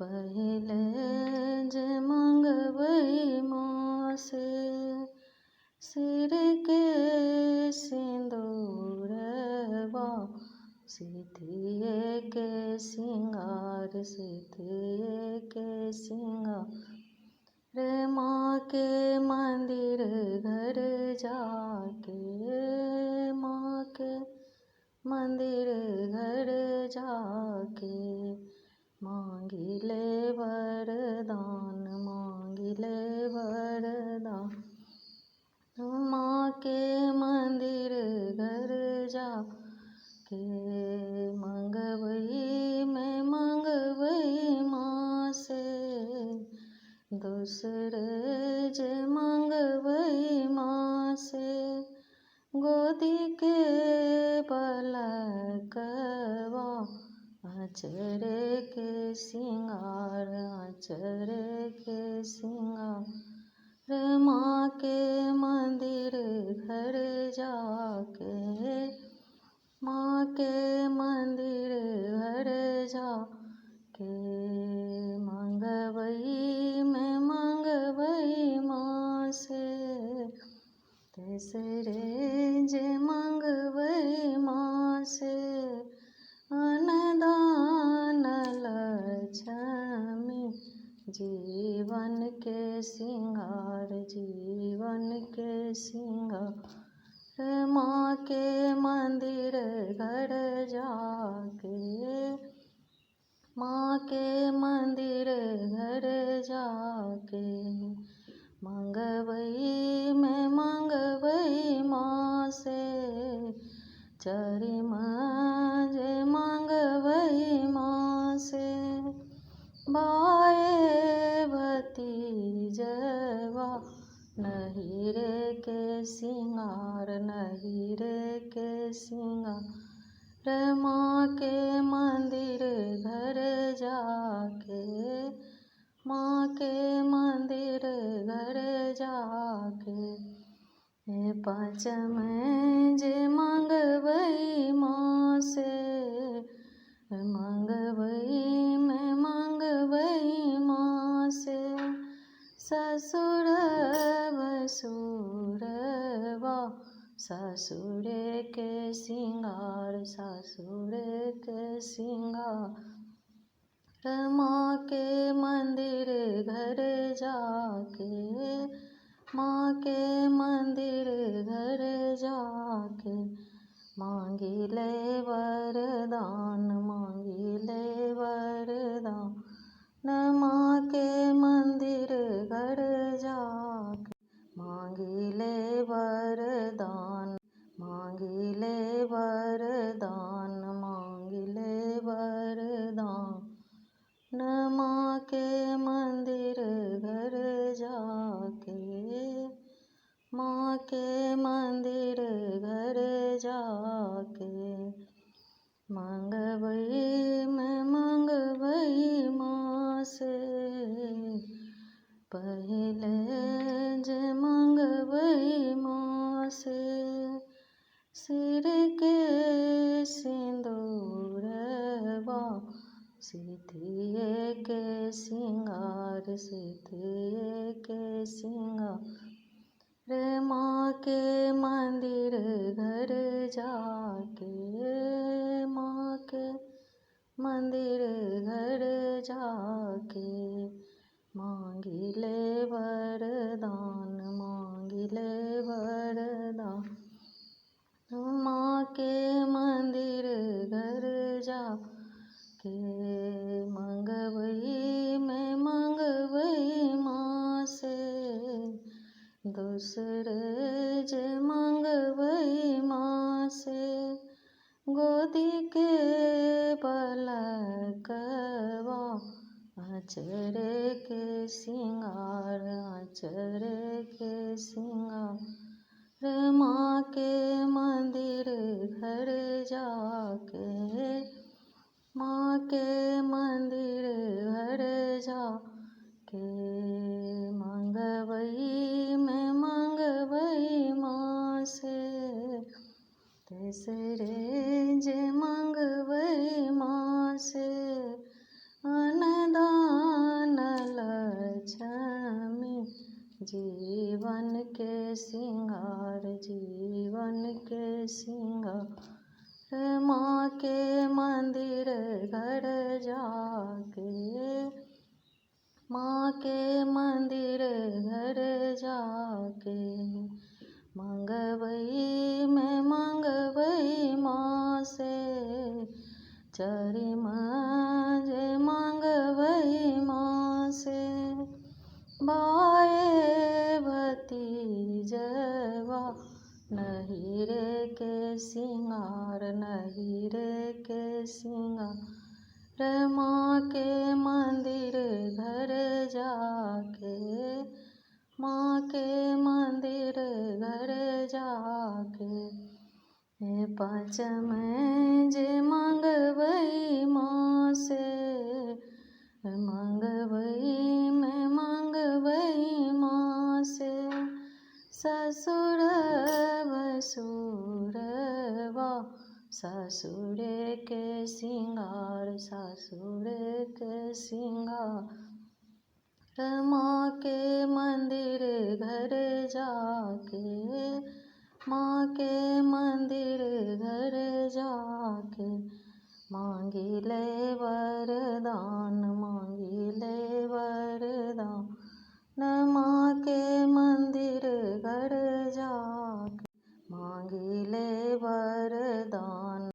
पहिले जे मंगवई माँ से सिर के सिंदूरवा, सिथिए के सिंगार, सिथिए के सिंगार। रे माँ के मंदिर घर जाके, माँ के मंदिर घर जाके मांगिले वरदान, मांगिले वरदान। माँ के मंदिर घर जाके मंगवई मैं मंगवई माँ से, दूसरे जे मंगवई माँ से। गोदी के पलकवा, आचरे के सिंगार, आचरे के सिंगार। रे माँ के मंदिर घर जाके, माँ के मंदिर घर जाके मंगवई मैं मंगवई माँ से। तीसरे जे मंगवई माँ से, अन्नदान लक्ष्मी, जीवन के सिंगार, जीवन के सिंगार। माँ के मंदिर घर जाके, माँ के मंदिर घर जाके मंगवई मैं मंगवई माँ से। चरिमा जे मंगवई माँ से, बाए भतीजवा, नहिरे के सिंगार, नहिरे के सिंगार। माँ के मंदिर घर जाके, माँ के मंदिर घर जाके पाँचम जे मंगवई माँ से, मंगवई मैं मंगवई माँ से। ससुर भसुरवा, ससुरे के सिंगार, ससुरे के सिंगार। माँ के मंदिर घर जाके, माँ के मंदिर घर जाके मांगिले वरदान, मांगिले वरदान। माँ के मंदिर घर जाके मांगिले वरदान, मांगिले वरदान, मांगिले वरदान। माँ के मंदिर घर जाके, माँ के मंदिर घर जाके मंगवई मैं मंगवई माँ से। पहिले जे मंगवई माँ से, सिर के सिंदूरवा, सिथिए के सिंगार, सिथिए के सिंगार। माँ के मंदिर घर जाके, माँ के मंदिर घर जाके मांगिले वरदान, मांगिले वरदान। माँ के मंदिर घर जाके मंगवई मैं मंगवई माँ से, दूसरे जे मंगवई माँ से। गोदी के पलकवा, आचरे के सिंगार, आचरे के सिंगार। माँ के मंदिर घर जाके, माँ के मंदिर घर जाके मंगवई मैं मंगवई माँ से। तीसरे जे मंगवई माँ से, अन्नदान के मंदिर घर जाके मंगवई मैं मंगवई माँ से चरी माँजे मंगवई माँ से बाए भतीजवा नहीं रे के सिंगार नहीं रे के सिंगार माँ के मंदिर घर जाके माँ के मंदिर घर जाके पाँच में जे मंगवई माँ से मंगवई मैं मंगवई माँ से ससुर भसुरवा ससुर के सिंगार ससुर के सिंगार माँ के मंदिर घर जाके माँ के मंदिर घर जाके मांगिले वरदान